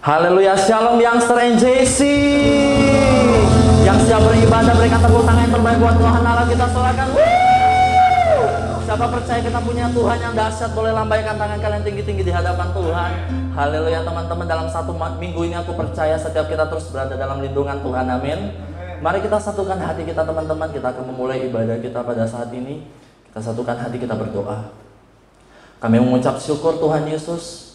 Haleluya, shalom youngster NJC yang siap beribadah, berikan tepuk tangan yang terbaik buat Tuhan Allah kita sorakan. Siapa percaya kita punya Tuhan yang dahsyat, boleh lambaikan tangan kalian tinggi-tinggi di hadapan Tuhan. Haleluya teman-teman, dalam satu minggu ini aku percaya setiap kita terus berada dalam lindungan Tuhan, amin. Mari kita satukan hati kita teman-teman, kita akan memulai ibadah kita pada saat ini. Kita satukan hati, kita berdoa. Kami mengucap syukur Tuhan Yesus,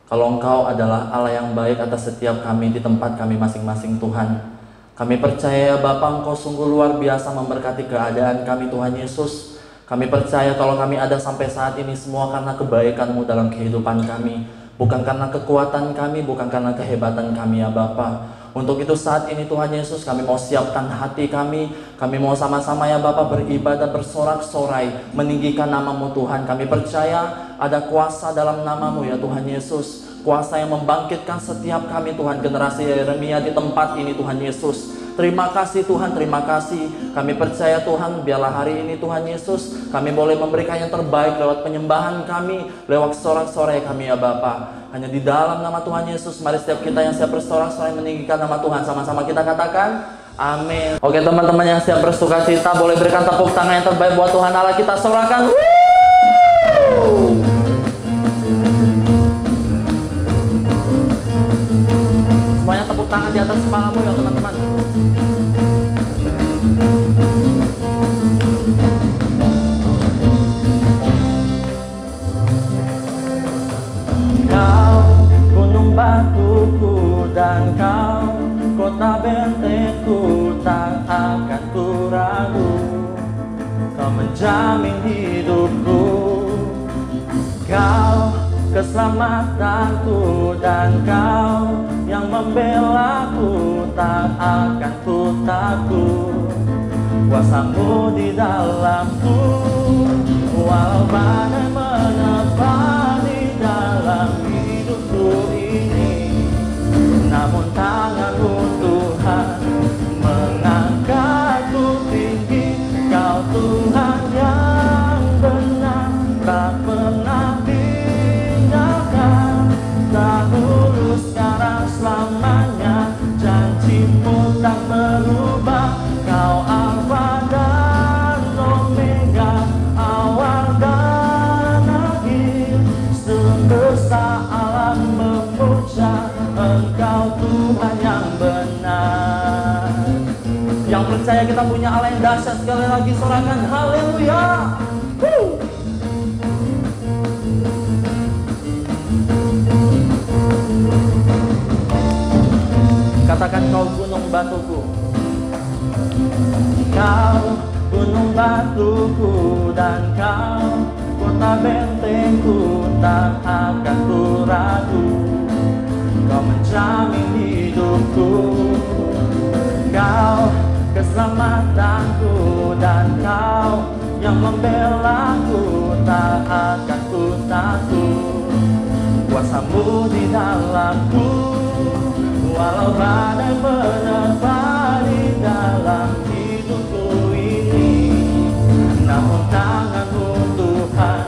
kalau Engkau adalah Allah yang baik atas setiap kami di tempat kami masing-masing Tuhan. Kami percaya Bapa, Engkau sungguh luar biasa memberkati keadaan kami Tuhan Yesus. Kami percaya kalau kami ada sampai saat ini semua karena kebaikan-Mu dalam kehidupan kami. Bukan karena kekuatan kami, bukan karena kehebatan kami ya Bapa. Untuk itu saat ini Tuhan Yesus, kami mau siapkan hati kami. Kami mau sama-sama ya Bapa beribadah, bersorak-sorai, meninggikan nama-Mu Tuhan. Kami percaya ada kuasa dalam nama-Mu ya Tuhan Yesus. Kuasa yang membangkitkan setiap kami Tuhan, generasi Yeremia di tempat ini Tuhan Yesus. Terima kasih Tuhan, terima kasih. Kami percaya Tuhan, biarlah hari ini Tuhan Yesus, kami boleh memberikan yang terbaik lewat penyembahan kami, lewat sorak-sorai kami ya Bapa. Hanya di dalam nama Tuhan Yesus, mari setiap kita yang siap bersorak-sorai meninggikan nama Tuhan, sama-sama kita katakan amin. Oke teman-teman yang siap bersukacita, boleh berikan tepuk tangan yang terbaik buat Tuhan Allah kita sorakan. Semuanya tepuk tangan di atas kepalamu ya teman-teman. Kau gunung batuku dan Kau kota bentengku, tak akan ku ragu. Kau menjamin hidupku, Kau keselamatanku, dan Kau yang membelaku, tak akan ku takut. Kuasa-Mu di dalamku, walau badai menerpa di dalam hidupku ini, namun tangan-Mu Tuhan mengangkatku tinggi. Kau Tuhan yang benar, tak pernah tinggalkan, dahulu sekarang selamanya, janji-Mu tak berubah. Kau Alfa dan Omega, awal dan akhir, semesta alam memuja Engkau Tuhan yang benar. Yang percaya kita punya Allah yang dahsyat, sekali lagi sorakan haleluya. Katakan Kau gunung batuku, Kau gunung batuku, dan Kau kota bentengku, tak akan ku ragu. Kau menjamin hidupku, Kau keselamatanku, dan Kau yang membelaku, tak akan ku takut. Kuasa-Mu di dalamku, walau badai menerpa di dalam hidupku ini, namun tangan-Mu Tuhan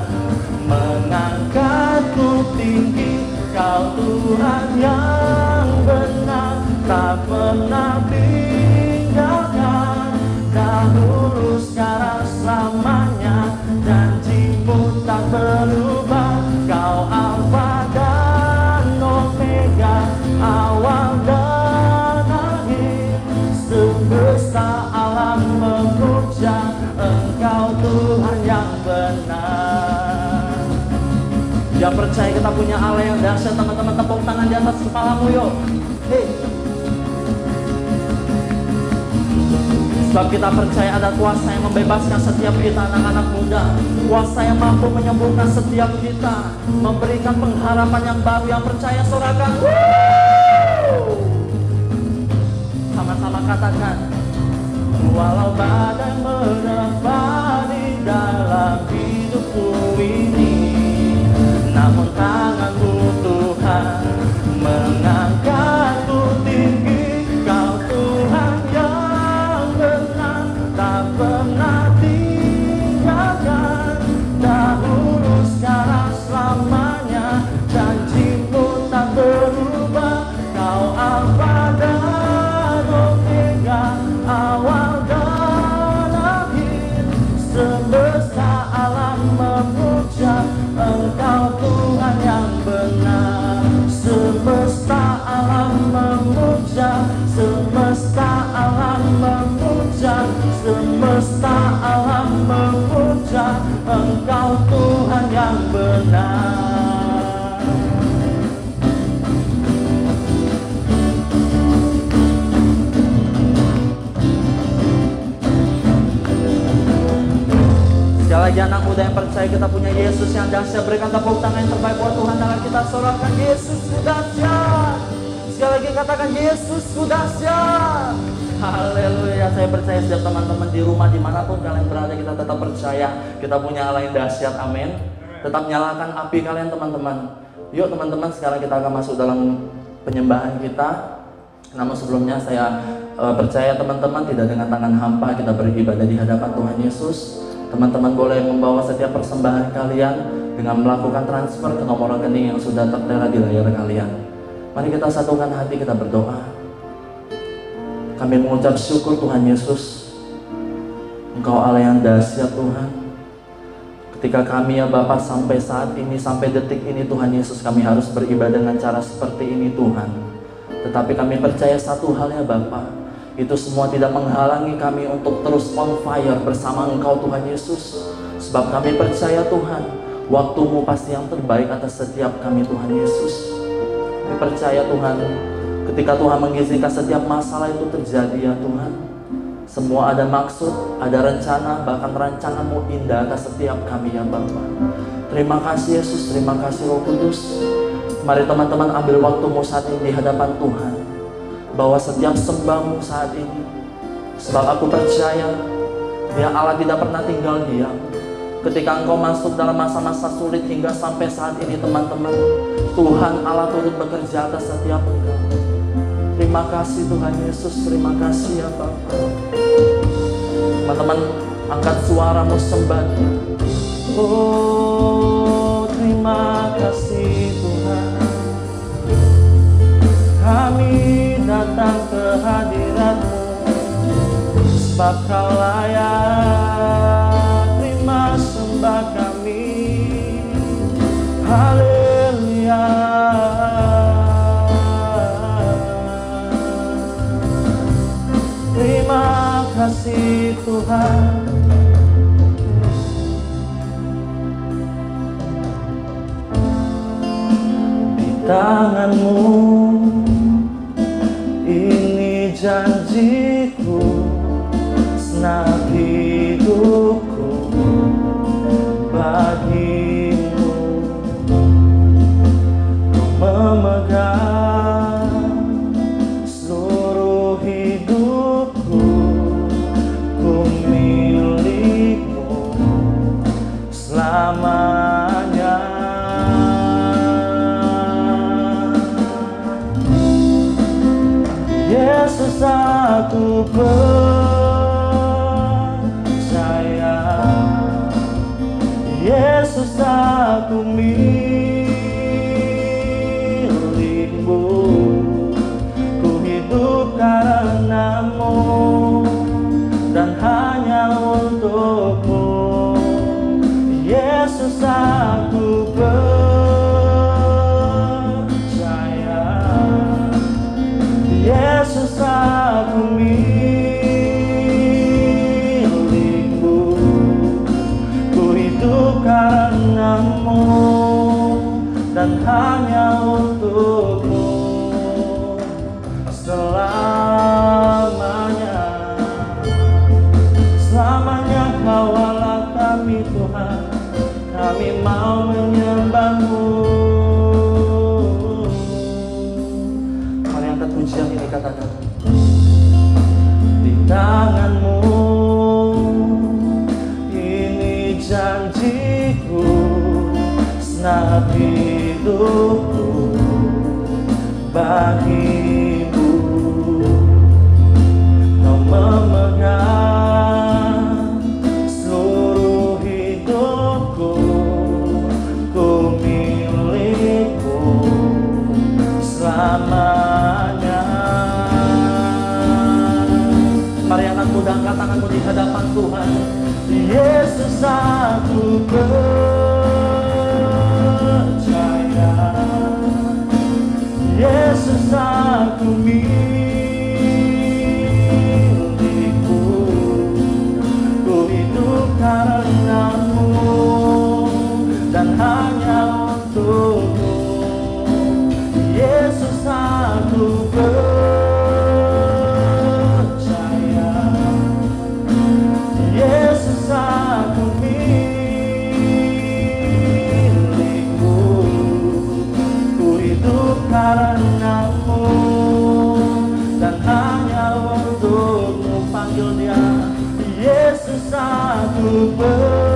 mengangkatku tinggi. Kau Tuhan yang benar, tak pernah tinggalkan, dahulu sekarang selamanya, janji-Mu tak berubah. Kau Alfa dan Omega, awal dan akhir, semesta alam memuja Engkau Tuhan yang benar. Yang percaya kita punya Allah yang dahsyat, teman-teman tepuk tangan di atas kepalamu yuk. Hey. Sebab kita percaya ada kuasa yang membebaskan setiap kita anak-anak muda, kuasa yang mampu menyembuhkan setiap kita, memberikan pengharapan yang baru. Yang percaya sorakan sama-sama katakan, walau badai menerpa di dalam hidupku ini, namun tangan-Mu Tuhan mengangkatku tinggi. Kau Tuhan yang benar, tak pernah tinggalkan, dahulu sekarang selamanya, janji-Mu tak berubah. anak muda yang percaya kita punya Yesus yang dahsyat, berikan tepuk tangan yang terbaik buat Tuhan. Dalam kita sorakan Yesusku dahsyat. Sekali lagi katakan Yesusku dahsyat. Haleluya. Saya percaya setiap teman-teman di rumah dimanapun kalian berada, kita tetap percaya kita punya Allah yang dahsyat. Amin. Tetap nyalakan api kalian teman-teman. Yuk teman-teman, sekarang kita akan masuk dalam penyembahan kita. Namun sebelumnya saya percaya teman-teman tidak dengan tangan hampa kita beribadah di hadapan Tuhan Yesus. Teman-teman boleh membawa setiap persembahan kalian dengan melakukan transfer ke nomor rekening yang sudah tertera di layar kalian. Mari kita satukan hati, kita berdoa. Kami mengucap syukur Tuhan Yesus, Engkau Allah yang dahsyat Tuhan. Ketika kami ya Bapa sampai saat ini, sampai detik ini Tuhan Yesus, kami harus beribadah dengan cara seperti ini Tuhan. Tetapi kami percaya satu hal ya Bapa, itu semua tidak menghalangi kami untuk terus on fire bersama Engkau Tuhan Yesus. Sebab kami percaya Tuhan, waktu-Mu pasti yang terbaik atas setiap kami Tuhan Yesus. Kami percaya Tuhan, ketika Tuhan mengizinkan setiap masalah itu terjadi ya Tuhan, semua ada maksud, ada rencana, bahkan rancangan-Mu indah atas setiap kami ya Bapa. Terima kasih Yesus, terima kasih Roh Kudus. Mari teman-teman ambil waktumu saat ini di hadapan Tuhan, bawa setiap sembahmu saat ini. Sebab aku percaya ya Allah tidak pernah tinggal diam. Ketika engkau masuk dalam masa-masa sulit hingga sampai saat ini teman-teman, Tuhan Allah turut bekerja atas setiap engkau. Terima kasih Tuhan Yesus, terima kasih ya Bapa. Teman-teman angkat suaramu sembah Dia. Oh terima kasih Tuhan, kami datang ke hadirat-Mu, sebab Kau layak terima sembah kami. Haleluya. Terima kasih Tuhan. Tangan-Mu ini janjiku, senang hidupku bagi-Mu. Kau memegang seluruh hidupku, ku milik-Mu selamanya. Yesus aku percaya, Yesus aku milik-Mu, ku hidup karena-Mu dan hanya untuk-Mu. Yesus aku Yesus aku milik-Mu, ku hidup karena-Mu dan hanya untuk-Mu selamanya. Selamanya Kau Allah kami Tuhan, kami mau menyembah-Mu. Pujian ini katakan, di tangan-Mu ini janjiku, senang hidupku bagi-Mu. Kau memegang seluruh hidupku, ku milik-Mu selamanya. Mari anak muda angkat tanganmu di hadapan Tuhan. Yesus aku percaya, Yesus aku milik-Mu, ku hidup karena-Mu dan hanya untuk-Mu. Yesus aku percaya, Yesus aku milik-Mu, percaya,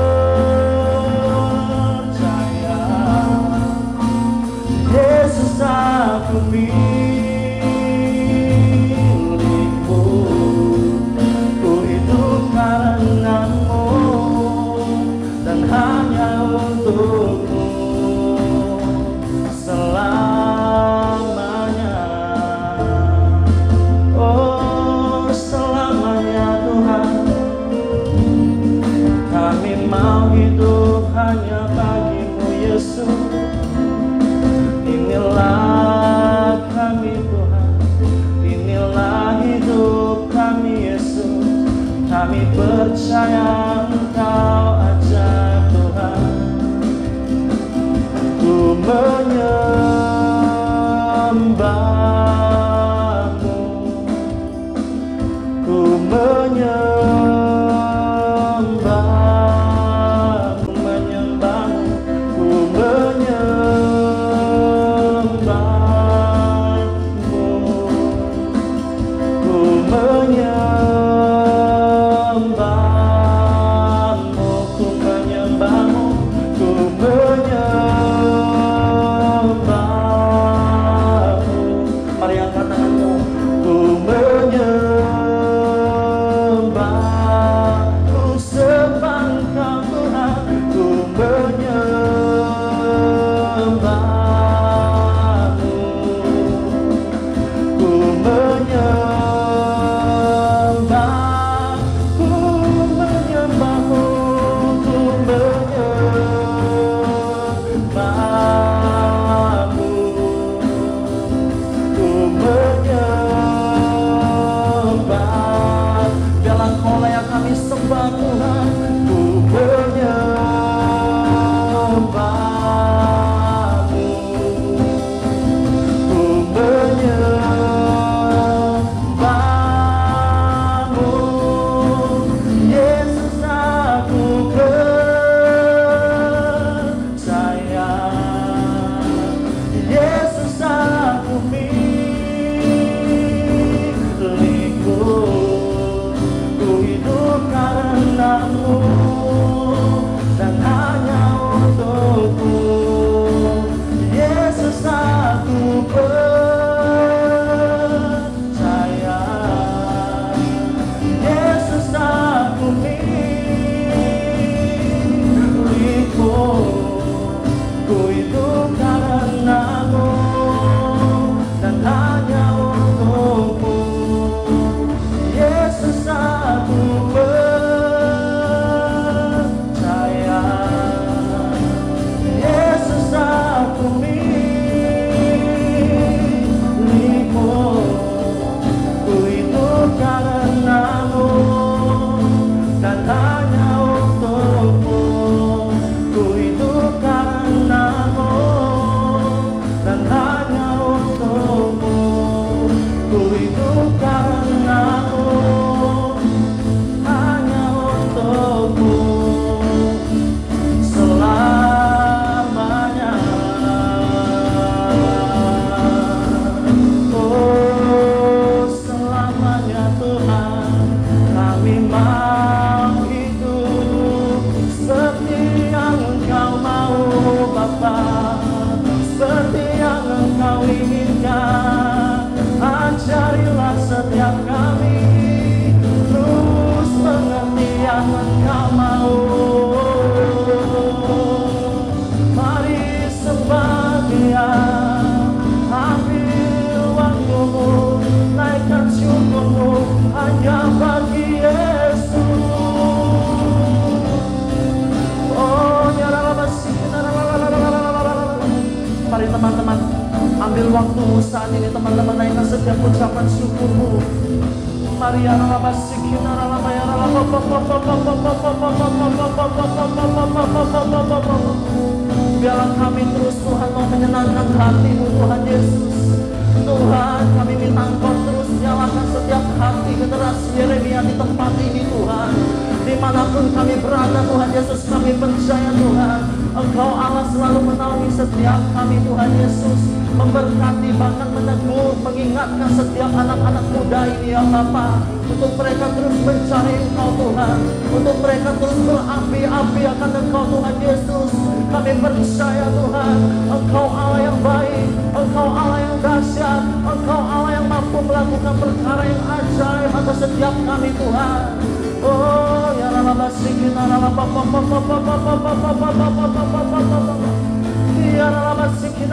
Yesus aku milikmu, ku hidup karenamu dan hanya untukmu selamanya. Oh selamanya Tuhan, kami mau hidup hanya bagimu Yesus. Inilah kami Tuhan, inilah hidup kami Yesus. Kami percaya Engkau aja Tuhan. Ku menyembahmu, ku menyembahmu, menyembahmu, ku menyembahmu, ku menyembahmu, ku menyembahmu, ku menyembahmu. Mari angkat tanganmu. Ku menyembah, ku sembah Engkau Tuhan. Ku menyembahmu, ku menyembah, ku menyembahmu, ku menyembahmu, ku menyembah. Biarlah Engkau yang kami sembah Tuhan. Ku menyembahmu, ku menyembahmu, Yesus aku percaya, Yesus aku milikmu, ku hidup karenamu dan hanya untukmu. Yesus aku percaya, Yesus aku milikmu, ku hidup karenamu dan hanya untukmu. Yesus aku percaya, Yesus aku milikmu, ku hidup karenamu dan hanya untukmu. Ku hidup karenamu dan hanya untukmu. Ku hidup karenamu hanya untukmu selamanya. Oh selamanya Tuhan, kami mau hidup seperti yang Engkau mau Bapa, seperti yang Engkau inginkan. Ajarilah setiap kami terus mengerti yang Engkau mau. Mari sembah Dia, ambil waktumu, naikkan syukurmu hanya bagi Yesus. Oh mari teman-teman, ambil waktumu saat ini teman-teman, naikkan setiap ucapan syukurmu. Mari biarlah kami terus Tuhan mau menyenangkan hati-Mu Tuhan Yesus. Tuhan kami minta Engkau terus nyalakan setiap hati generasi Yeremia di tempat ini Tuhan. Dimanapun kami berada Tuhan Yesus, kami percaya Tuhan Engkau Allah selalu menaungi setiap kami Tuhan Yesus, memberkati bahkan menegur, mengingatkan setiap anak-anak muda ini ya Bapa, untuk mereka terus mencari Engkau Tuhan, untuk mereka terus berapi-api akan Engkau Tuhan Yesus. Kami percaya Tuhan, Engkau Allah yang baik, Engkau Allah yang dahsyat, Engkau Allah yang mampu melakukan perkara yang ajaib atas setiap kami Tuhan. Oh ya Allah basikin Allah ya Allah basikin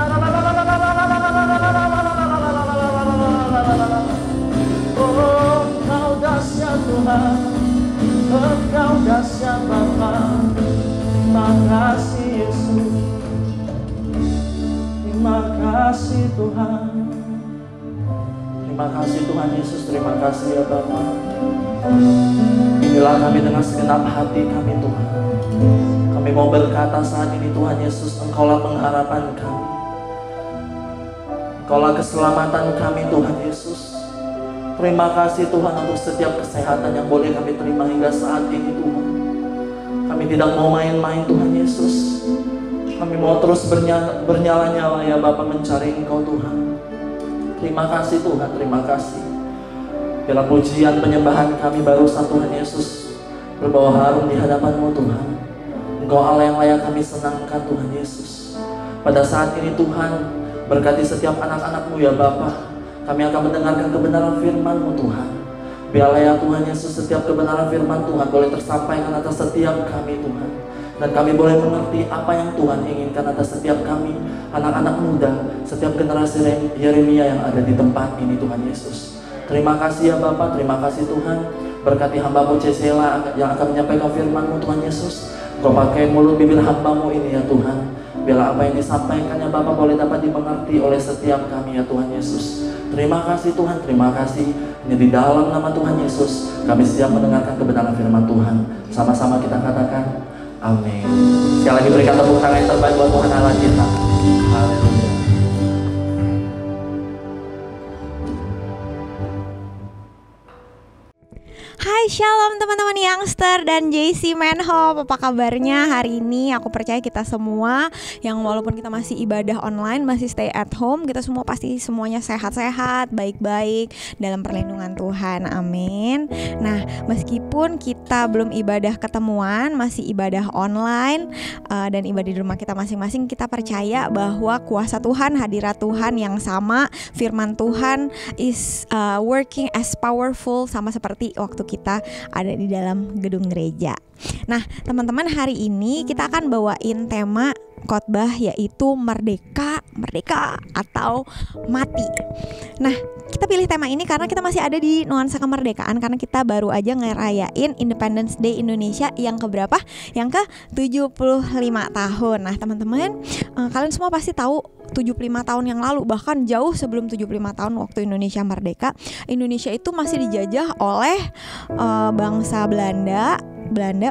oh Engkau dahsyat Tuhan, Engkau dahsyat Bapa. Terima kasih Yesus, terima kasih Tuhan, terima kasih Tuhan Yesus, terima kasih ya Bapa. Inilah kami dengan segenap hati kami Tuhan. Kami mau berkata saat ini Tuhan Yesus, Engkaulah pengharapan kami, Engkaulah keselamatan kami Tuhan Yesus. Terima kasih Tuhan untuk setiap kesehatan yang boleh kami terima hingga saat ini Tuhan. Kami tidak mau main-main Tuhan Yesus. Kami mau terus bernyala-nyala ya Bapa mencari Engkau Tuhan. Terima kasih Tuhan, terima kasih. Bila pujian penyembahan kami barusan Tuhan Yesus berbau harum di hadapan-Mu Tuhan. Engkau Allah yang layak kami senangkan Tuhan Yesus. Pada saat ini Tuhan, berkati setiap anak-anak-Mu ya Bapa. Kami akan mendengarkan kebenaran firman-Mu Tuhan. Biarlah ya Tuhan Yesus, setiap kebenaran firman Tuhan boleh tersampaikan atas setiap kami Tuhan. Dan kami boleh mengerti apa yang Tuhan inginkan atas setiap kami, anak-anak muda, setiap generasi Yeremia yang ada di tempat ini Tuhan Yesus. Terima kasih ya Bapak, terima kasih Tuhan. Berkati hamba-Mu Cesela yang akan menyampaikan firman-Mu Tuhan Yesus. Kau pakai mulut bibir hamba-Mu ini ya Tuhan. Biarlah apa yang disampaikan ya Bapak boleh dapat dimengerti oleh setiap kami ya Tuhan Yesus. Terima kasih Tuhan, terima kasih. Hanya di dalam nama Tuhan Yesus kami siap mendengarkan kebenaran firman Tuhan. Sama-sama kita katakan amin. Sekali lagi berikan tepuk tangan yang terbaik buat Tuhan Allah kita. Haleluya. Hai Shalom teman-teman Youngster dan JC Manhope. Apa kabarnya hari ini? Aku percaya kita semua yang walaupun kita masih ibadah online, masih stay at home, kita semua pasti semuanya sehat-sehat, baik-baik dalam perlindungan Tuhan. Amin. Nah, meskipun kita belum ibadah ketemuan, masih ibadah online dan ibadah di rumah kita masing-masing, kita percaya bahwa kuasa Tuhan, hadirat Tuhan yang sama, firman Tuhan is working as powerful sama seperti waktu kita ada di dalam gedung gereja. Nah, teman-teman, hari ini kita akan bawain tema khotbah yaitu merdeka, merdeka atau mati. Nah, kita pilih tema ini karena kita masih ada di nuansa kemerdekaan, karena kita baru aja ngerayain Independence Day Indonesia yang keberapa? Yang ke-75 tahun. Nah, teman-teman, kalian semua pasti tahu 75 tahun yang lalu, bahkan jauh sebelum 75 tahun waktu Indonesia merdeka, Indonesia itu masih dijajah oleh bangsa Belanda,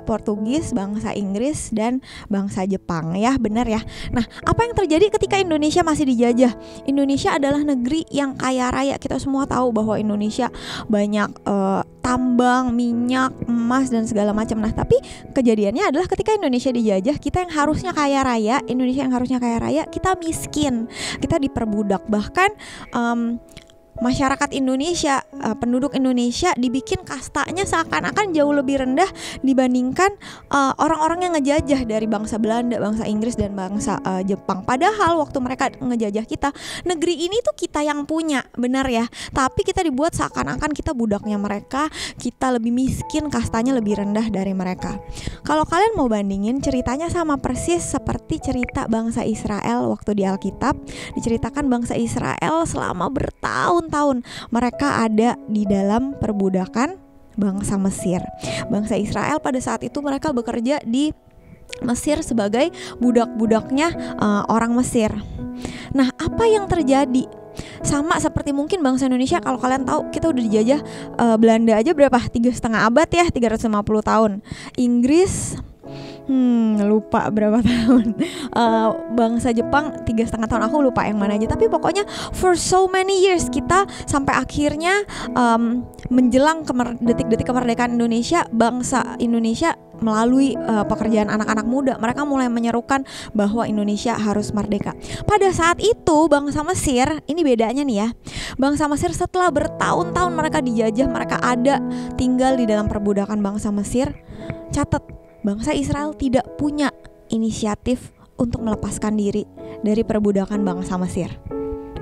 Portugis, bangsa Inggris, dan bangsa Jepang, ya benar ya. Nah, apa yang terjadi ketika Indonesia masih dijajah? Indonesia adalah negeri yang kaya raya. Kita semua tahu bahwa Indonesia banyak tambang, minyak, emas, dan segala macam. Nah, tapi kejadiannya adalah ketika Indonesia dijajah, kita yang harusnya kaya raya, Indonesia yang harusnya kaya raya, kita miskin, kita diperbudak. Bahkan masyarakat Indonesia, penduduk Indonesia dibikin kastanya seakan-akan jauh lebih rendah dibandingkan orang-orang yang ngejajah dari bangsa Belanda, bangsa Inggris, dan bangsa Jepang. Padahal waktu mereka ngejajah kita, negeri ini tuh kita yang punya, benar ya. Tapi kita dibuat seakan-akan kita budaknya mereka, kita lebih miskin, kastanya lebih rendah dari mereka. Kalau kalian mau bandingin, ceritanya sama persis seperti cerita bangsa Israel waktu di Alkitab. Diceritakan bangsa Israel selama bertahun-tahun mereka ada di dalam perbudakan bangsa Mesir. Bangsa Israel pada saat itu mereka bekerja di Mesir sebagai budak-budaknya orang Mesir. Nah, apa yang terjadi? Sama seperti mungkin bangsa Indonesia, kalau kalian tahu kita udah dijajah Belanda aja berapa? 3,5 abad ya, 350 tahun. Inggris Lupa berapa tahun. Bangsa Jepang 3,5 tahun, aku lupa yang mana aja. Tapi pokoknya for so many years kita sampai akhirnya menjelang detik-detik kemerdekaan Indonesia, bangsa Indonesia melalui pekerjaan anak-anak muda, mereka mulai menyerukan bahwa Indonesia harus merdeka. Pada saat itu bangsa Mesir, ini bedanya nih ya, bangsa Mesir setelah bertahun-tahun mereka dijajah, mereka ada tinggal di dalam perbudakan bangsa Mesir. Catat, bangsa Israel tidak punya inisiatif untuk melepaskan diri dari perbudakan bangsa Mesir.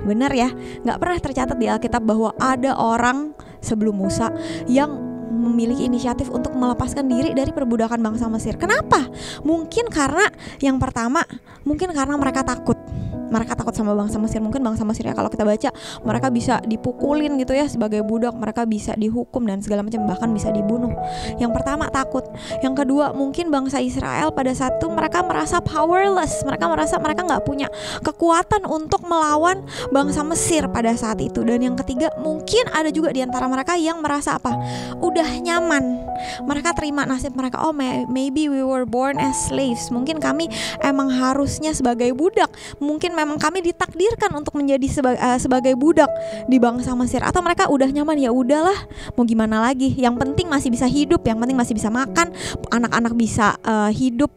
Benar ya, gak pernah tercatat di Alkitab bahwa ada orang sebelum Musa yang memiliki inisiatif untuk melepaskan diri dari perbudakan bangsa Mesir. Kenapa? Mungkin karena yang pertama, mungkin karena mereka takut. Mereka takut sama bangsa Mesir. Mungkin bangsa Mesir ya, kalau kita baca, mereka bisa dipukulin gitu ya sebagai budak, mereka bisa dihukum dan segala macam, bahkan bisa dibunuh. Yang pertama takut. Yang kedua, mungkin bangsa Israel pada saat itu mereka merasa powerless. Mereka merasa mereka gak punya kekuatan untuk melawan bangsa Mesir pada saat itu. Dan yang ketiga, mungkin ada juga di antara mereka yang merasa apa? Udah nyaman. Mereka terima nasib mereka. Oh, maybe we were born as slaves. Mungkin kami emang harusnya sebagai budak. Mungkin memang kami ditakdirkan untuk menjadi sebagai budak di bangsa Mesir. Atau mereka udah nyaman, ya udahlah, mau gimana lagi, yang penting masih bisa hidup, yang penting masih bisa makan, anak-anak bisa hidup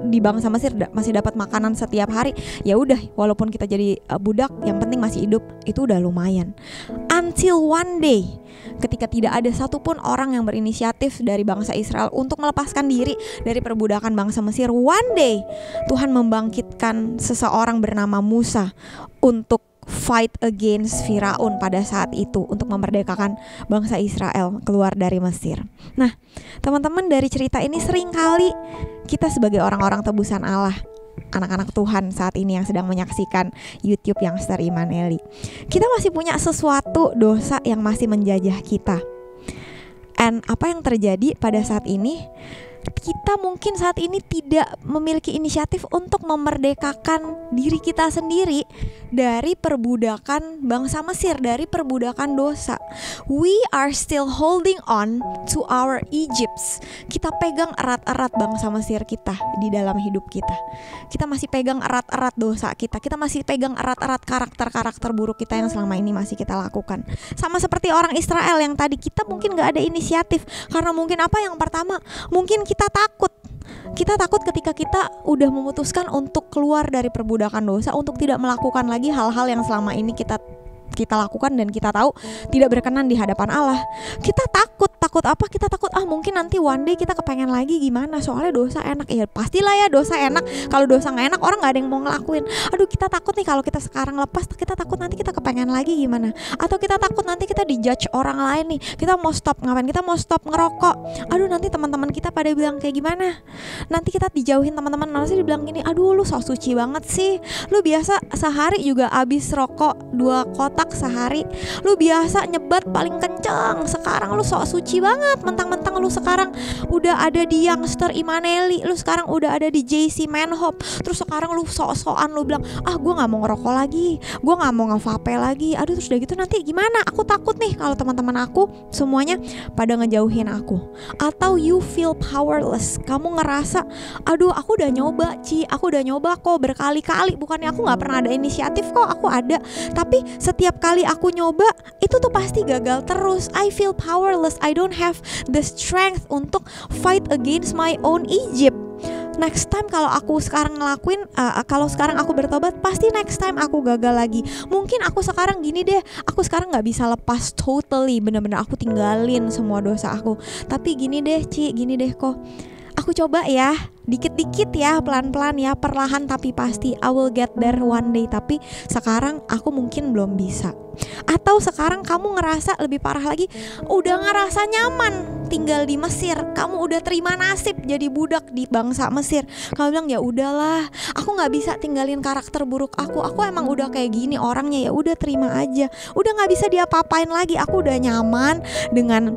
di bangsa Mesir, masih dapat makanan setiap hari. Ya udah, walaupun kita jadi budak, yang penting masih hidup, itu udah lumayan. Until one day, ketika tidak ada satupun orang yang berinisiatif dari bangsa Israel untuk melepaskan diri dari perbudakan bangsa Mesir, one day Tuhan membangkitkan seseorang bernama Musa untuk fight against Firaun pada saat itu, untuk memerdekakan bangsa Israel keluar dari Mesir. Nah, teman-teman, dari cerita ini seringkali kita sebagai orang-orang tebusan Allah, anak-anak Tuhan saat ini yang sedang menyaksikan YouTube Youngster Immanueli, kita masih punya sesuatu dosa yang masih menjajah kita. And apa yang terjadi pada saat ini? Kita mungkin saat ini tidak memiliki inisiatif untuk memerdekakan diri kita sendiri dari perbudakan bangsa Mesir, dari perbudakan dosa. We are still holding on to our Egypts. Kita pegang erat-erat bangsa Mesir kita di dalam hidup kita. Kita masih pegang erat-erat dosa kita. Kita masih pegang erat-erat karakter-karakter buruk kita yang selama ini masih kita lakukan. Sama seperti orang Israel yang tadi, kita mungkin gak ada inisiatif. Karena mungkin apa? Yang pertama, mungkin kita takut. Kita takut ketika kita udah memutuskan untuk keluar dari perbudakan dosa, untuk tidak melakukan lagi hal-hal yang selama ini kita lakukan dan kita tahu tidak berkenan di hadapan Allah. Kita takut apa? Kita takut mungkin nanti one day kita kepengen lagi, gimana, soalnya dosa enak. Ya pastilah ya, dosa enak. Kalau dosa gak enak, orang gak ada yang mau ngelakuin. Aduh, kita takut nih kalau kita sekarang lepas, kita takut nanti kita kepengen lagi, gimana. Atau kita takut nanti kita dijudge orang lain nih, kita mau stop ngapain, kita mau stop ngerokok. Aduh, nanti teman-teman kita pada bilang kayak gimana. Nanti kita dijauhin teman-teman, nanti dibilang gini, aduh lu sok suci banget sih, lu biasa sehari juga abis rokok 2 kotak sehari, lu biasa nyebat paling kenceng, sekarang lu sok suci banget, mentang-mentang lu sekarang udah ada di Youngster Immanueli, lu sekarang udah ada di JC Manhope, terus sekarang lu sok-sokan lu bilang, gue gak mau ngerokok lagi, gue gak mau nge-vape lagi. Aduh, terus udah gitu nanti gimana, aku takut nih kalau teman-teman aku semuanya pada ngejauhin aku. Atau you feel powerless, kamu ngerasa, aduh aku udah nyoba aku udah nyoba kok berkali-kali, bukannya aku gak pernah ada inisiatif kok, aku ada, tapi setiap kali aku nyoba itu tuh pasti gagal terus. I feel powerless, I don't have the strength untuk fight against my own Egypt. Next time kalau aku sekarang ngelakuin, kalau sekarang aku bertobat, pasti next time aku gagal lagi. Mungkin aku sekarang gini deh, aku sekarang gak bisa lepas totally, bener-bener aku tinggalin semua dosa aku. Tapi gini deh gini deh kok, aku coba ya, dikit-dikit ya, pelan-pelan ya, perlahan tapi pasti. I will get there one day. Tapi sekarang aku mungkin belum bisa. Atau sekarang kamu ngerasa lebih parah lagi, udah ngerasa nyaman tinggal di Mesir, kamu udah terima nasib jadi budak di bangsa Mesir. Kamu bilang ya udahlah, aku nggak bisa tinggalin karakter buruk aku emang udah kayak gini orangnya, ya udah terima aja, udah nggak bisa diapa-apain lagi, aku udah nyaman dengan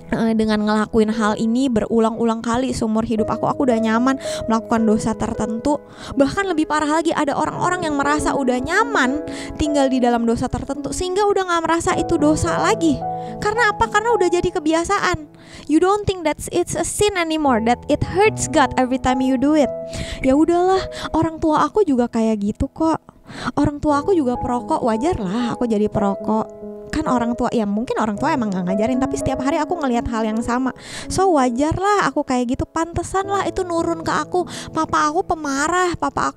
dengan ngelakuin hal ini berulang-ulang kali seumur hidup aku udah nyaman melakukan dosa tertentu. Bahkan lebih parah lagi, ada orang-orang yang merasa udah nyaman tinggal di dalam dosa tertentu sehingga udah gak merasa itu dosa lagi. Karena apa? Karena udah jadi kebiasaan. You don't think that it's a sin anymore, that it hurts God every time you do it. Ya udahlah, orang tua aku juga kayak gitu kok. Orang tua aku juga perokok, wajar lah aku jadi perokok. Kan orang tua, ya mungkin orang tua emang gak ngajarin, tapi setiap hari aku ngelihat hal yang sama. So wajar lah aku kayak gitu, pantesan lah itu nurun ke aku. Papa aku pemarah, papa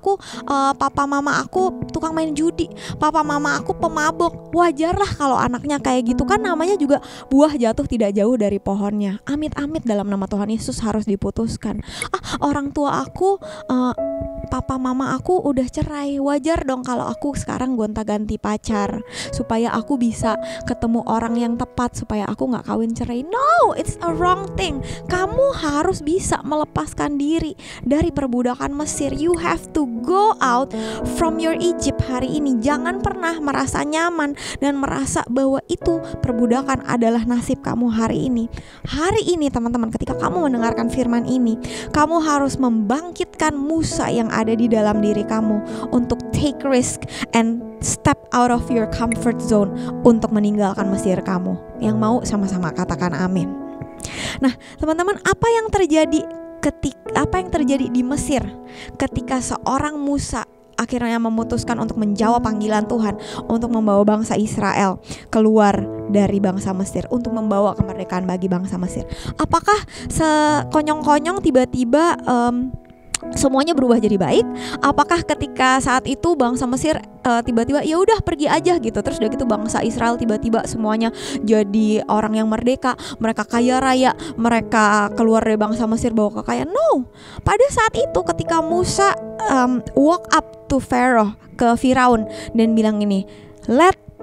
mama aku tukang main judi, papa mama aku pemabok. Wajar lah kalau anaknya kayak gitu, kan namanya juga buah jatuh tidak jauh dari pohonnya. Amit-amit dalam nama Tuhan Yesus harus diputuskan. Orang tua aku papa mama aku udah cerai, wajar dong kalau aku sekarang gonta-ganti pacar supaya aku bisa ketemu orang yang tepat, supaya aku gak kawin cerai. No, it's a wrong thing. Kamu harus bisa melepaskan diri dari perbudakan Mesir. You have to go out from your Egypt hari ini. Jangan pernah merasa nyaman dan merasa bahwa itu perbudakan adalah nasib kamu hari ini. Hari ini teman-teman, ketika kamu mendengarkan firman ini, kamu harus membangkitkan Musa yang ada di dalam diri kamu untuk take risk and step out of your comfort zone untuk meninggalkan Mesir kamu. Yang mau sama-sama katakan amin. Nah, teman-teman, apa yang terjadi di Mesir ketika seorang Musa akhirnya memutuskan untuk menjawab panggilan Tuhan untuk membawa bangsa Israel keluar dari bangsa Mesir, untuk membawa kemerdekaan bagi bangsa Mesir? Apakah sekonyong-konyong tiba-tiba semuanya berubah jadi baik? Apakah ketika saat itu bangsa Mesir tiba-tiba ya udah pergi aja gitu, terus udah gitu bangsa Israel tiba-tiba semuanya jadi orang yang merdeka, mereka kaya raya, mereka keluar dari bangsa Mesir bawa kekayaan? No. Pada saat itu ketika Musa walk up to Pharaoh, ke Firaun, dan bilang ini,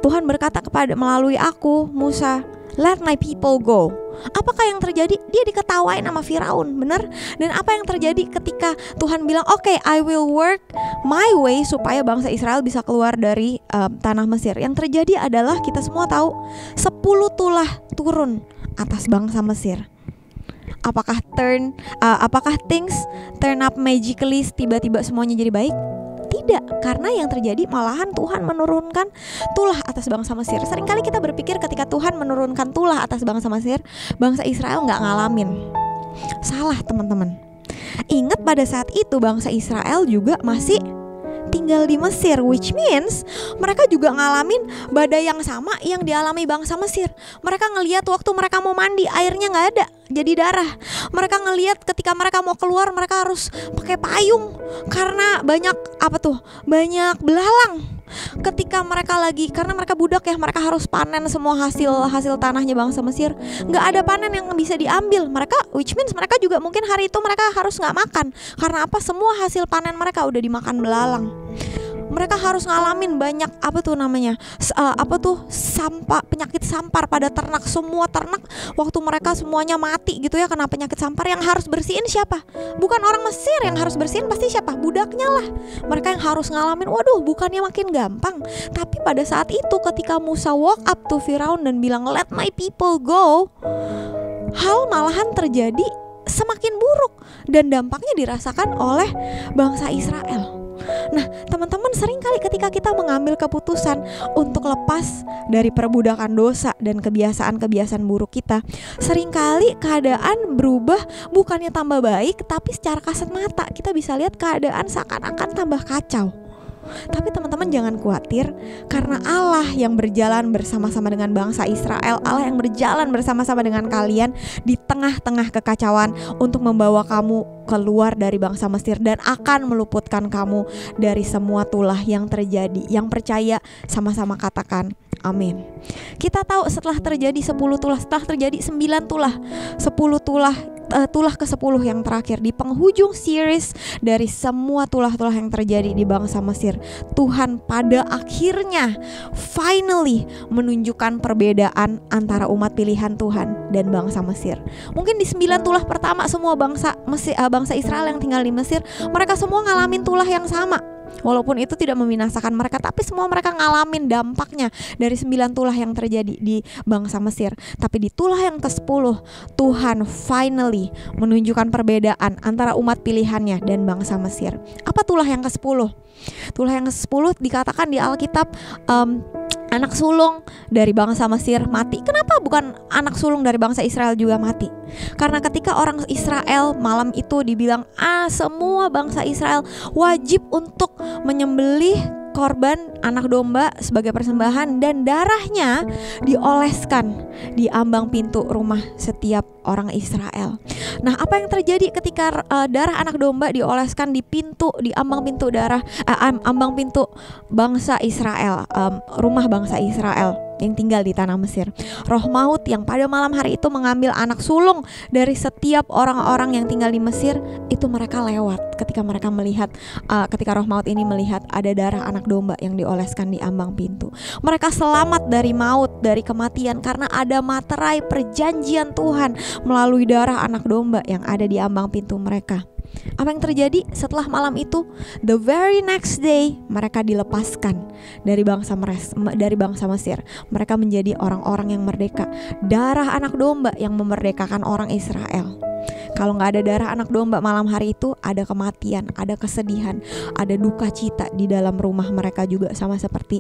Tuhan berkata melalui aku, Musa, let my people go. Apakah yang terjadi? Dia diketawain sama Firaun, bener? Dan apa yang terjadi ketika Tuhan bilang, "Okay, I will work my way supaya bangsa Israel bisa keluar dari tanah Mesir"? Yang terjadi adalah kita semua tahu 10 tulah turun atas bangsa Mesir. Apakah things turn up magically, tiba-tiba semuanya jadi baik? Tidak, karena yang terjadi malahan Tuhan menurunkan tulah atas bangsa Mesir. Seringkali kita berpikir ketika Tuhan menurunkan tulah atas bangsa Mesir, bangsa Israel gak ngalamin. Salah teman-teman. Ingat pada saat itu bangsa Israel juga masih tinggal di Mesir, which means mereka juga ngalamin badai yang sama yang dialami bangsa Mesir. Mereka ngelihat waktu mereka mau mandi airnya nggak ada, jadi darah. Mereka ngelihat ketika mereka mau keluar mereka harus pakai payung karena banyak banyak belalang. Ketika karena mereka budak ya, mereka harus panen semua hasil tanahnya bangsa Mesir. Nggak ada panen yang bisa diambil mereka, which means mereka juga mungkin hari itu mereka harus nggak makan. Karena apa? Semua hasil panen mereka udah dimakan belalang. Mereka harus ngalamin banyak penyakit sampar pada ternak. Semua ternak waktu mereka semuanya mati gitu ya kena penyakit sampar. Yang harus bersihin siapa? Bukan orang Mesir yang harus bersihin, pasti siapa? Budaknya lah. Mereka yang harus ngalamin. Waduh, bukannya makin gampang. Tapi pada saat itu ketika Musa walk up to Firaun dan bilang let my people go, hal malahan terjadi semakin buruk dan dampaknya dirasakan oleh bangsa Israel. Nah, teman-teman, seringkali ketika kita mengambil keputusan untuk lepas dari perbudakan dosa dan kebiasaan-kebiasaan buruk kita, seringkali keadaan berubah, bukannya tambah baik, tapi secara kasat mata kita bisa lihat keadaan seakan-akan tambah kacau. Tapi teman-teman jangan khawatir, karena Allah yang berjalan bersama-sama dengan bangsa Israel, Allah yang berjalan bersama-sama dengan kalian di tengah-tengah kekacauan untuk membawa kamu keluar dari bangsa Mesir dan akan meluputkan kamu dari semua tulah yang terjadi. Yang percaya sama-sama katakan amin. Kita tahu setelah terjadi 10 tulah, setelah terjadi 9 tulah, 10 tulah, tulah ke-10 yang terakhir di penghujung series dari semua tulah-tulah yang terjadi di bangsa Mesir, Tuhan pada akhirnya finally menunjukkan perbedaan antara umat pilihan Tuhan dan bangsa Mesir. Mungkin di 9 tulah pertama semua bangsa Israel yang tinggal di Mesir, mereka semua ngalamin tulah yang sama. Walaupun itu tidak membinasakan mereka, tapi semua mereka ngalamin dampaknya dari 9 tulah yang terjadi di bangsa Mesir. Tapi di tulah yang ke-10, Tuhan finally menunjukkan perbedaan antara umat pilihannya dan bangsa Mesir. Apa tulah yang ke-10? Tulah yang ke-10 dikatakan di Alkitab, anak sulung dari bangsa Mesir mati. Kenapa bukan anak sulung dari bangsa Israel juga mati? Karena ketika orang Israel malam itu dibilang, semua bangsa Israel wajib untuk menyembelih korban anak domba sebagai persembahan, dan darahnya dioleskan di ambang pintu rumah setiap orang Israel. Nah, apa yang terjadi ketika darah anak domba dioleskan di pintu, di ambang pintu ambang pintu bangsa Israel, rumah bangsa Israel yang tinggal di tanah Mesir? Roh maut yang pada malam hari itu mengambil anak sulung dari setiap orang-orang yang tinggal di Mesir, itu mereka lewat ketika mereka melihat, ketika roh maut ini melihat ada darah anak domba yang dioleskan di ambang pintu. Mereka selamat dari maut, dari kematian, karena ada materai perjanjian Tuhan melalui darah anak domba yang ada di ambang pintu mereka. Apa yang terjadi setelah malam itu? The very next day mereka dilepaskan dari bangsa Mesir. Mereka menjadi orang-orang yang merdeka. Darah anak domba yang memerdekakan orang Israel. Kalau nggak ada darah anak domba malam hari itu, ada kematian, ada kesedihan, ada duka cita di dalam rumah mereka juga, sama seperti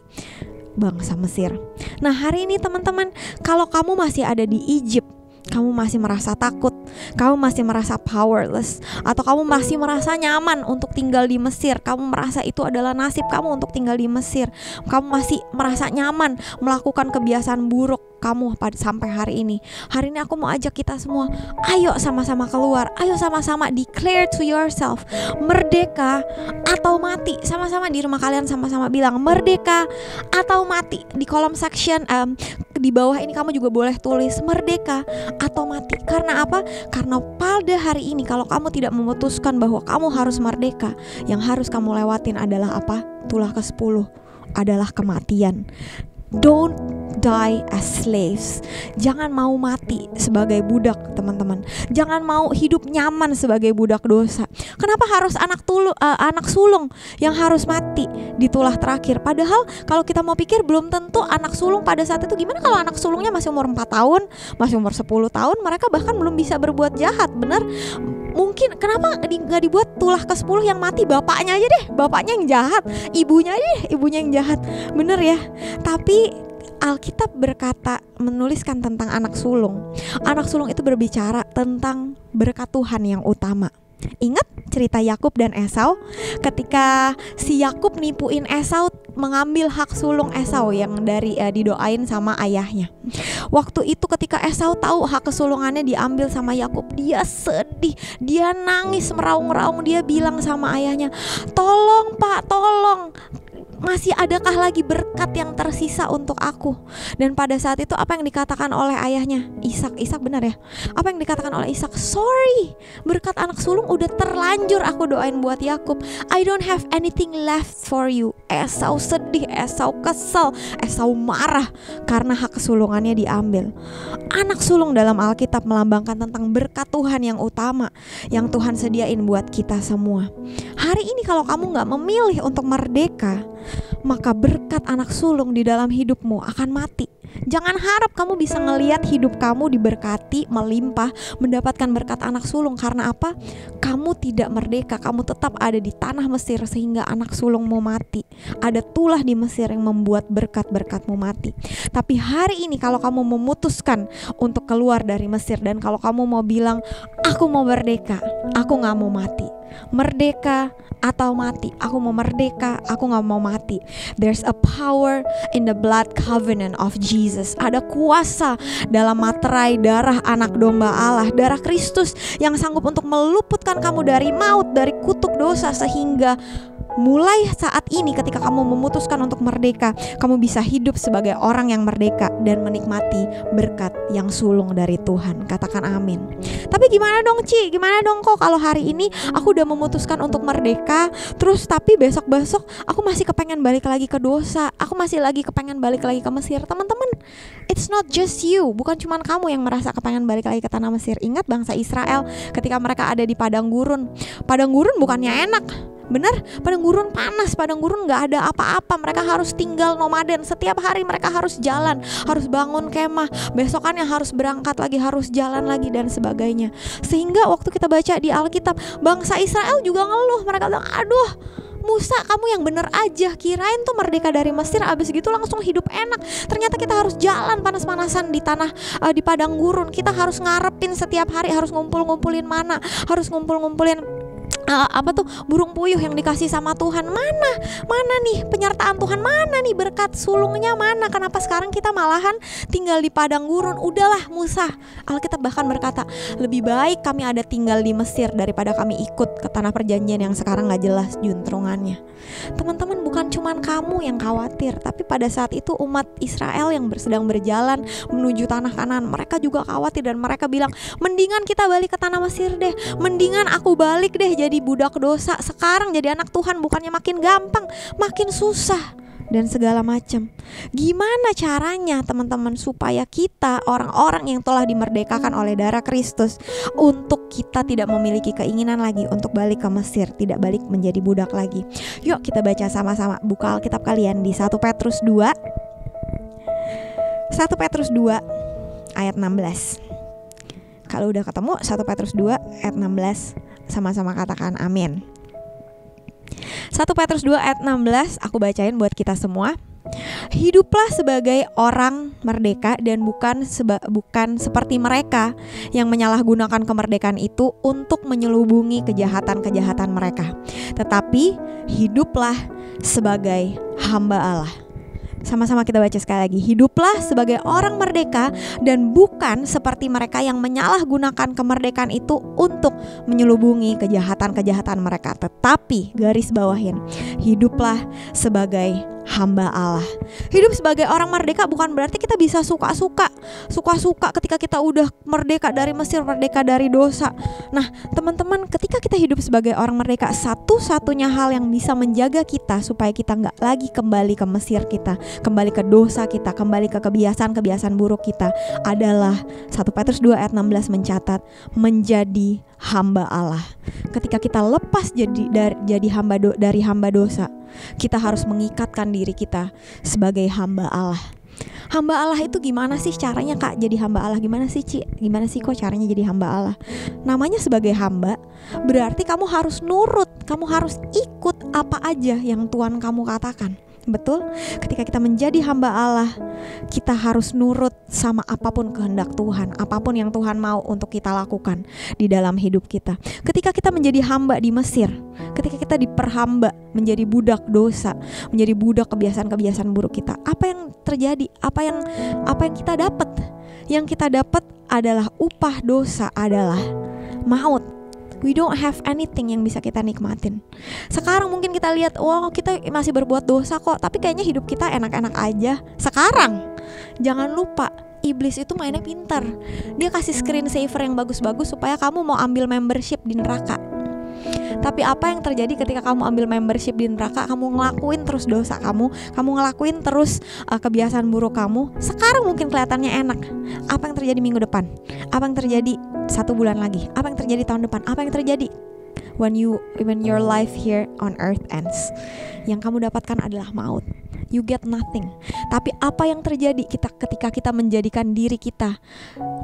bangsa Mesir. Nah, hari ini teman-teman, kalau kamu masih ada di Egypt, kamu masih merasa takut, kamu masih merasa powerless, atau kamu masih merasa nyaman untuk tinggal di Mesir, kamu merasa itu adalah nasib kamu untuk tinggal di Mesir, kamu masih merasa nyaman melakukan kebiasaan buruk kamu sampai hari ini. Hari ini aku mau ajak kita semua, ayo sama-sama keluar, ayo sama-sama declare to yourself, merdeka atau mati. Sama-sama di rumah kalian sama-sama bilang merdeka atau mati. Di kolom section di bawah ini kamu juga boleh tulis merdeka atau mati. Karena apa? Karena pada hari ini kalau kamu tidak memutuskan bahwa kamu harus merdeka, yang harus kamu lewatin adalah apa? Tulah ke-10 adalah kematian. Don't die as slaves. Jangan mau mati sebagai budak, teman-teman. Jangan mau hidup nyaman sebagai budak dosa. Kenapa harus anak sulung yang harus mati di tulah terakhir? Padahal kalau kita mau pikir, belum tentu anak sulung pada saat itu. Gimana kalau anak sulungnya masih umur 4 tahun, masih umur 10 tahun, mereka bahkan belum bisa berbuat jahat, benar? Mungkin kenapa nggak dibuat tulah ke-10 yang mati bapaknya aja deh, bapaknya yang jahat, ibunya aja deh, ibunya yang jahat, bener ya? Tapi Alkitab berkata, menuliskan tentang anak sulung. Anak sulung itu berbicara tentang berkat Tuhan yang utama. Ingat cerita Yakub dan Esau? Ketika si Yakub nipuin Esau, mengambil hak sulung Esau yang didoain sama ayahnya. Waktu itu ketika Esau tahu hak kesulungannya diambil sama Yakub, dia sedih, dia nangis meraung-raung, dia bilang sama ayahnya, "Tolong Pak, tolong. Masih adakah lagi berkat yang tersisa untuk aku?" Dan pada saat itu apa yang dikatakan oleh ayahnya? Ishak benar ya? Apa yang dikatakan oleh Ishak? "Sorry, berkat anak sulung udah terlanjur aku doain buat Yakub. I don't have anything left for you." Esau sedih, Esau kesel, Esau marah karena hak kesulungannya diambil. Anak sulung dalam Alkitab melambangkan tentang berkat Tuhan yang utama yang Tuhan sediain buat kita semua. Hari ini kalau kamu gak memilih untuk merdeka, maka berkat anak sulung di dalam hidupmu akan mati. Jangan harap kamu bisa ngelihat hidup kamu diberkati, melimpah, mendapatkan berkat anak sulung. Karena apa? Kamu tidak merdeka, kamu tetap ada di tanah Mesir sehingga anak sulungmu mati. Ada tulah di Mesir yang membuat berkat-berkatmu mati. Tapi hari ini kalau kamu memutuskan untuk keluar dari Mesir, dan kalau kamu mau bilang, aku mau merdeka, aku gak mau mati. Merdeka atau mati, aku mau merdeka, aku gak mau mati. There's a power in the blood covenant of Jesus. Ada kuasa dalam materai darah anak domba Allah, darah Kristus yang sanggup untuk meluputkan kamu dari maut, dari kutuk dosa, sehingga mulai saat ini ketika kamu memutuskan untuk merdeka, kamu bisa hidup sebagai orang yang merdeka dan menikmati berkat yang sulung dari Tuhan. Katakan amin. Tapi gimana dong Ci? Gimana dong kok kalau hari ini aku udah memutuskan untuk merdeka, terus tapi besok-besok aku masih kepengen balik lagi ke dosa, aku masih lagi kepengen balik lagi ke Mesir. Teman-teman, it's not just you. Bukan cuma kamu yang merasa kepengen balik lagi ke tanah Mesir. Ingat bangsa Israel ketika mereka ada di padang gurun. Padang gurun bukannya enak. Bener? Padang gurun panas, padang gurun gak ada apa-apa. Mereka harus tinggal nomaden. Setiap hari mereka harus jalan, harus bangun kemah, besokannya harus berangkat lagi, harus jalan lagi dan sebagainya. Sehingga waktu kita baca di Alkitab, bangsa Israel juga ngeluh. Mereka bilang, aduh Musa, kamu yang bener aja, kirain tuh merdeka dari Mesir abis gitu langsung hidup enak. Ternyata kita harus jalan panas-panasan di tanah, di padang gurun. Kita harus ngarepin setiap hari, harus ngumpul-ngumpulin mana, harus ngumpul-ngumpulin burung puyuh yang dikasih sama Tuhan. Mana nih penyertaan Tuhan, mana nih berkat sulungnya mana? Kenapa sekarang kita malahan tinggal di padang gurun? Udahlah Musa, Alkitab bahkan berkata, lebih baik kami ada tinggal di Mesir daripada kami ikut ke tanah perjanjian yang sekarang gak jelas juntrungannya. Teman-teman, bukan cuman kamu yang khawatir, tapi pada saat itu umat Israel yang sedang berjalan menuju tanah Kanaan, mereka juga khawatir dan mereka bilang, mendingan kita balik ke tanah Mesir deh, mendingan aku balik deh jadi budak dosa. Sekarang jadi anak Tuhan bukannya makin gampang, makin susah dan segala macam. Gimana caranya teman-teman supaya kita orang-orang yang telah dimerdekakan oleh darah Kristus, untuk kita tidak memiliki keinginan lagi untuk balik ke Mesir, tidak balik menjadi budak lagi? Yuk kita baca sama-sama. Buka Alkitab kalian di 1 Petrus 2 ayat 16. Kalau udah ketemu 1 Petrus 2 ayat 16, sama-sama katakan amin. 1 Petrus 2 ayat 16 aku bacain buat kita semua. Hiduplah sebagai orang merdeka dan bukan seperti mereka yang menyalahgunakan kemerdekaan itu untuk menyelubungi kejahatan-kejahatan mereka. Tetapi hiduplah sebagai hamba Allah. Sama-sama kita baca sekali lagi. Hiduplah sebagai orang merdeka dan bukan seperti mereka yang menyalahgunakan kemerdekaan itu untuk menyelubungi kejahatan-kejahatan mereka. Tetapi garis bawahin, hiduplah sebagai hamba Allah. Hidup sebagai orang merdeka bukan berarti kita bisa suka-suka ketika kita udah merdeka dari Mesir, merdeka dari dosa. Nah teman-teman, ketika kita hidup sebagai orang merdeka, satu-satunya hal yang bisa menjaga kita supaya kita gak lagi kembali ke Mesir kita, kembali ke dosa kita, kembali ke kebiasaan-kebiasaan buruk kita adalah 1 Petrus 2 ayat 16 mencatat, menjadi hamba Allah. Ketika kita lepas dari hamba dosa, kita harus mengikatkan diri kita sebagai hamba Allah. Hamba Allah itu gimana sih caranya Kak jadi hamba Allah? Gimana sih Ci? Gimana sih kok caranya jadi hamba Allah? Namanya sebagai hamba berarti kamu harus nurut, kamu harus ikut apa aja yang Tuhan kamu katakan. Betul? Ketika kita menjadi hamba Allah, kita harus nurut sama apapun kehendak Tuhan, apapun yang Tuhan mau untuk kita lakukan di dalam hidup kita. Ketika kita menjadi hamba di Mesir, ketika kita diperhamba menjadi budak dosa, menjadi budak kebiasaan-kebiasaan buruk kita, apa yang terjadi? Apa yang kita dapat? Yang kita dapat adalah upah dosa adalah maut. We don't have anything yang bisa kita nikmatin. Sekarang mungkin kita lihat, kita masih berbuat dosa kok, tapi kayaknya hidup kita enak-enak aja. Sekarang, jangan lupa, iblis itu mainnya pintar. Dia kasih screensaver yang bagus-bagus supaya kamu mau ambil membership di neraka. Tapi apa yang terjadi ketika kamu ambil membership di neraka? Kamu ngelakuin terus dosa kamu ngelakuin terus kebiasaan buruk kamu. Sekarang mungkin kelihatannya enak. Apa yang terjadi minggu depan? Apa yang terjadi 1 bulan lagi? Apa yang terjadi tahun depan? Apa yang terjadi when your life here on earth ends? Yang kamu dapatkan adalah maut. You get nothing. Tapi apa yang terjadi ketika kita menjadikan diri kita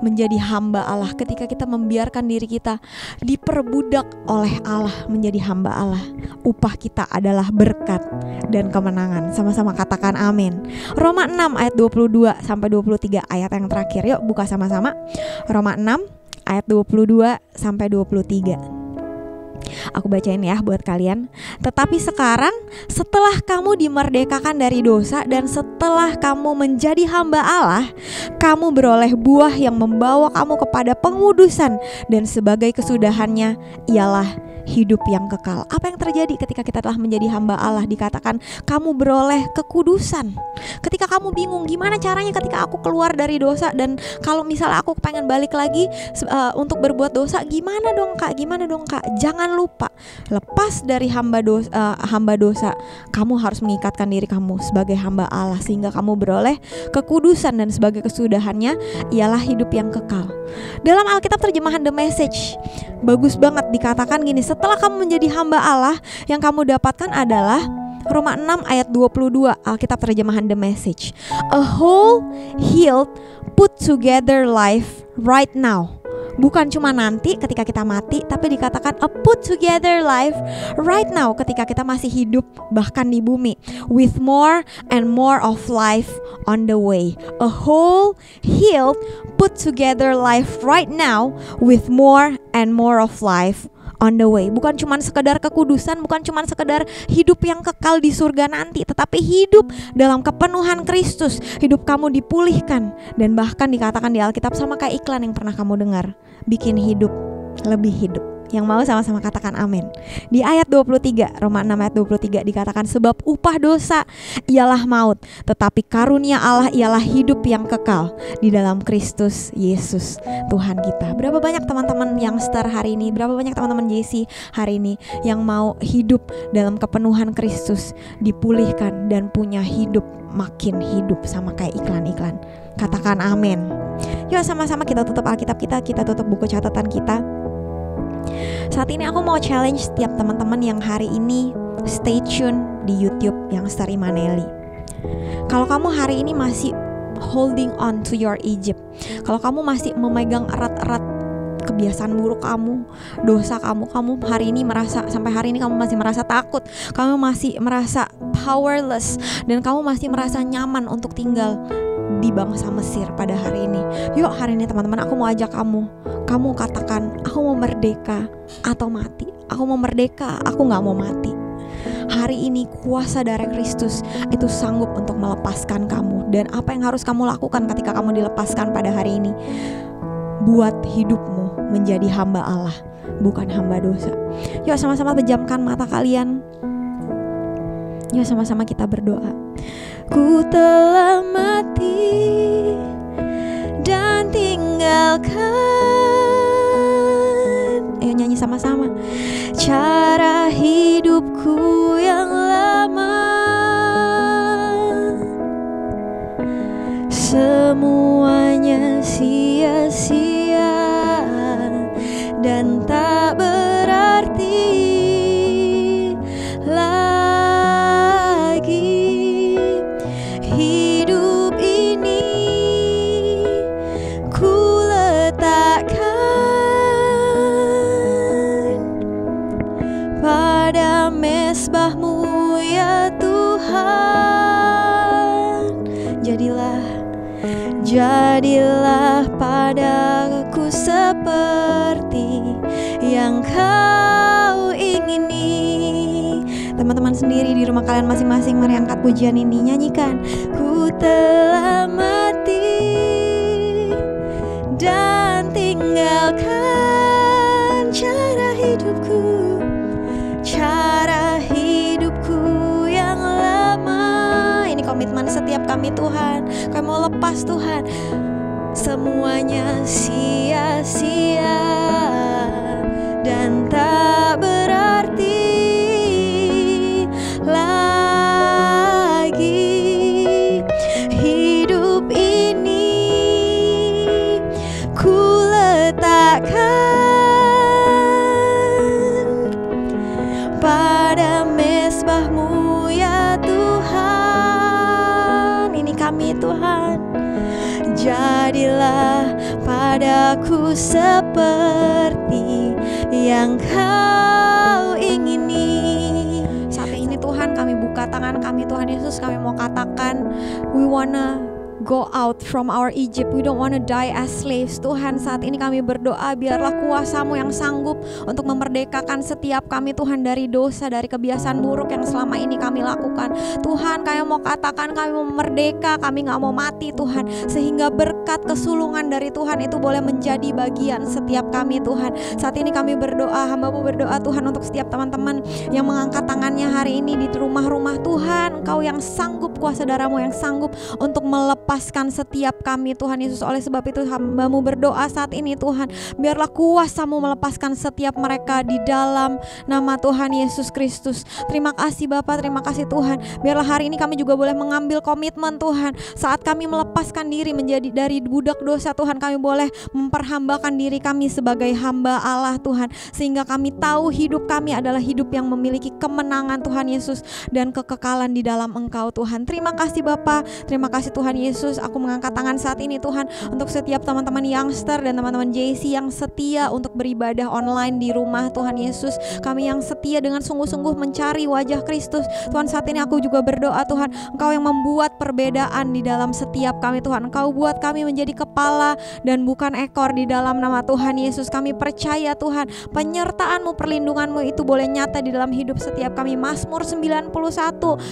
menjadi hamba Allah, ketika kita membiarkan diri kita diperbudak oleh Allah menjadi hamba Allah, upah kita adalah berkat dan kemenangan. Sama-sama katakan amin. Roma 6 ayat 22 sampai 23 ayat yang terakhir. Yuk buka sama-sama. Roma 6 ayat 22 sampai 23. Aku bacain ya buat kalian. Tetapi sekarang setelah kamu dimerdekakan dari dosa dan setelah kamu menjadi hamba Allah, kamu beroleh buah yang membawa kamu kepada pengudusan, dan sebagai kesudahannya ialah hidup yang kekal. Apa yang terjadi ketika kita telah menjadi hamba Allah? Dikatakan kamu beroleh kekudusan. Ketika kamu bingung gimana caranya ketika aku keluar dari dosa, dan kalau misalnya aku pengen balik lagi untuk berbuat dosa, gimana dong kak? Jangan lupa apa? Lepas dari hamba dosa, kamu harus mengikatkan diri kamu sebagai hamba Allah sehingga kamu beroleh kekudusan, dan sebagai kesudahannya ialah hidup yang kekal. Dalam Alkitab terjemahan The Message bagus banget dikatakan gini, setelah kamu menjadi hamba Allah, yang kamu dapatkan adalah Roma 6 ayat 22, Alkitab terjemahan The Message. A whole, healed, put together life right now. Bukan cuma nanti ketika kita mati, tapi dikatakan a put together life right now ketika kita masih hidup bahkan di bumi, with more and more of life on the way. A whole, healed, put together life right now with more and more of life on the way. Bukan cuma sekedar kekudusan, bukan cuma sekedar hidup yang kekal di surga nanti, tetapi hidup dalam kepenuhan Kristus. Hidup kamu dipulihkan, dan bahkan dikatakan di Alkitab sama kayak iklan yang pernah kamu dengar, bikin hidup lebih hidup. Yang mau sama-sama katakan amin. Di ayat 23, Roma 6 ayat 23 dikatakan, sebab upah dosa ialah maut, tetapi karunia Allah ialah hidup yang kekal di dalam Kristus Yesus Tuhan kita. Berapa banyak teman-teman youngster hari ini, berapa banyak teman-teman JC hari ini yang mau hidup dalam kepenuhan Kristus, dipulihkan dan punya hidup makin hidup sama kayak iklan-iklan. Katakan amin. Yuk sama-sama kita tutup Alkitab kita tutup buku catatan kita. Saat ini aku mau challenge setiap teman-teman yang hari ini stay tune di YouTube Youngster Immanueli. Kalau kamu hari ini masih holding on to your Egypt, kalau kamu masih memegang erat-erat kebiasaan buruk kamu, dosa kamu hari ini merasa, sampai hari ini kamu masih merasa takut, kamu masih merasa powerless, dan kamu masih merasa nyaman untuk tinggal di bangsa Mesir pada hari ini. Yuk hari ini teman-teman, aku mau ajak kamu katakan, aku mau merdeka atau mati. Aku mau merdeka, aku gak mau mati. Hari ini kuasa darah Kristus itu sanggup untuk melepaskan kamu. Dan apa yang harus kamu lakukan ketika kamu dilepaskan pada hari ini? Buat hidupmu menjadi hamba Allah, bukan hamba dosa. Yuk sama-sama pejamkan mata kalian. Yuk sama-sama kita berdoa. Ku telah mati dan tinggalkan, ayo nyanyi sama-sama, cara hidupku yang lama. Semuanya sia-sia dan tak berarti lagi. Hidup ini ku letakkan pada mesbah-Mu ya Tuhan. Jadilah padaku seperti yang Kau ingini. Teman-teman sendiri di rumah kalian masing-masing, mari angkat pujian ini, nyanyikan. Ku telah mati dan tinggalkan cara hidupku yang lama. Ini komitmen setiap kami Tuhan. Kami mau lepas Tuhan, semuanya sia-sia dan tak berarti lagi. Hidup ini ku letakkan pada mesbah-Mu ya Tuhan. Ini kami Tuhan. Jadilah padaku seperti yang Kau ingini. Saat ini Tuhan, kami buka tangan kami Tuhan Yesus, kami mau katakan, we wanna go out from our Egypt. We don't want to die as slaves. Tuhan, saat ini kami berdoa, biarlah kuasa-Mu yang sanggup untuk memerdekakan setiap kami Tuhan dari dosa, dari kebiasaan buruk yang selama ini kami lakukan. Tuhan, kami mau katakan, kami mau merdeka, kami gak mau mati Tuhan, sehingga berkat kesulungan dari Tuhan itu boleh menjadi bagian setiap kami Tuhan. Saat ini kami berdoa, hamba-Mu berdoa Tuhan untuk setiap teman-teman yang mengangkat tangannya hari ini di rumah-rumah Tuhan. Engkau yang sanggup, kuasa darah-Mu yang sanggup untuk melepas melepaskan setiap kami Tuhan Yesus. Oleh sebab itu hamba-Mu berdoa saat ini Tuhan, biarlah kuasa-Mu melepaskan setiap mereka di dalam nama Tuhan Yesus Kristus. Terima kasih Bapa, terima kasih Tuhan. Biarlah hari ini kami juga boleh mengambil komitmen Tuhan. Saat kami melepaskan diri menjadi dari budak dosa Tuhan, kami boleh memperhambakan diri kami sebagai hamba Allah Tuhan, sehingga kami tahu hidup kami adalah hidup yang memiliki kemenangan Tuhan Yesus dan kekekalan di dalam Engkau Tuhan. Terima kasih Bapa, terima kasih Tuhan Yesus. Aku mengangkat tangan saat ini Tuhan untuk setiap teman-teman youngster dan teman-teman JC yang setia untuk beribadah online di rumah Tuhan Yesus. Kami yang setia dengan sungguh-sungguh mencari wajah Kristus Tuhan, saat ini aku juga berdoa Tuhan, Engkau yang membuat perbedaan di dalam setiap kami Tuhan. Engkau buat kami menjadi kepala dan bukan ekor di dalam nama Tuhan Yesus. Kami percaya Tuhan, penyertaan-Mu, perlindungan-Mu itu boleh nyata di dalam hidup setiap kami. Mazmur 91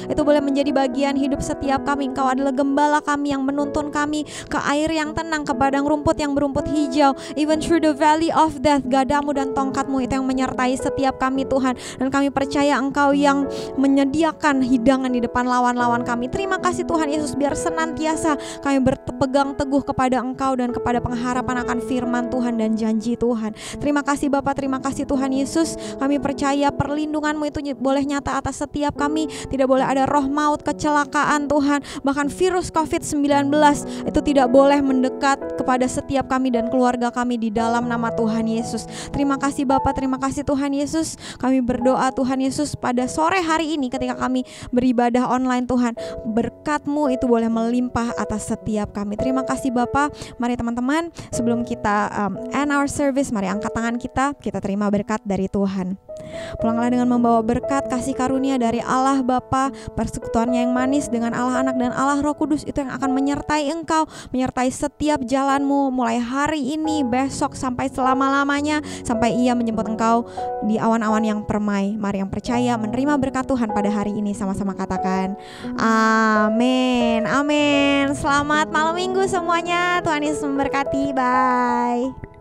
itu boleh menjadi bagian hidup setiap kami. Engkau adalah gembala kami yang menuntun kami ke air yang tenang, ke padang rumput yang berumput hijau. Even through the valley of death, gadamu dan tongkat-Mu itu yang menyertai setiap kami Tuhan. Dan kami percaya Engkau yang menyediakan hidangan di depan lawan-lawan kami. Terima kasih Tuhan Yesus, biar senantiasa kami berpegang teguh kepada Engkau dan kepada pengharapan akan firman Tuhan dan janji Tuhan. Terima kasih Bapa, terima kasih Tuhan Yesus. Kami percaya perlindungan-Mu itu boleh nyata atas setiap kami. Tidak boleh ada roh maut, kecelakaan Tuhan, bahkan virus COVID-19 itu tidak boleh mendekat kepada setiap kami dan keluarga kami di dalam nama Tuhan Yesus. Terima kasih Bapa, terima kasih Tuhan Yesus. Kami berdoa Tuhan Yesus pada sore hari ini ketika kami beribadah online Tuhan, berkat-Mu itu boleh melimpah atas setiap kami. Terima kasih Bapa. Mari teman-teman, sebelum kita end our service, mari angkat tangan kita terima berkat dari Tuhan. Pulanglah dengan membawa berkat kasih karunia dari Allah Bapa, persekutuannya yang manis dengan Allah Anak dan Allah Roh Kudus itu yang akan menyertai engkau, menyertai setiap jalanmu mulai hari ini, besok, sampai selama-lamanya, sampai Ia menjemput engkau di awan-awan yang permai. Mari yang percaya menerima berkat Tuhan pada hari ini sama-sama katakan amin. Amin. Selamat malam minggu semuanya. Tuhan Yesus memberkati. Bye.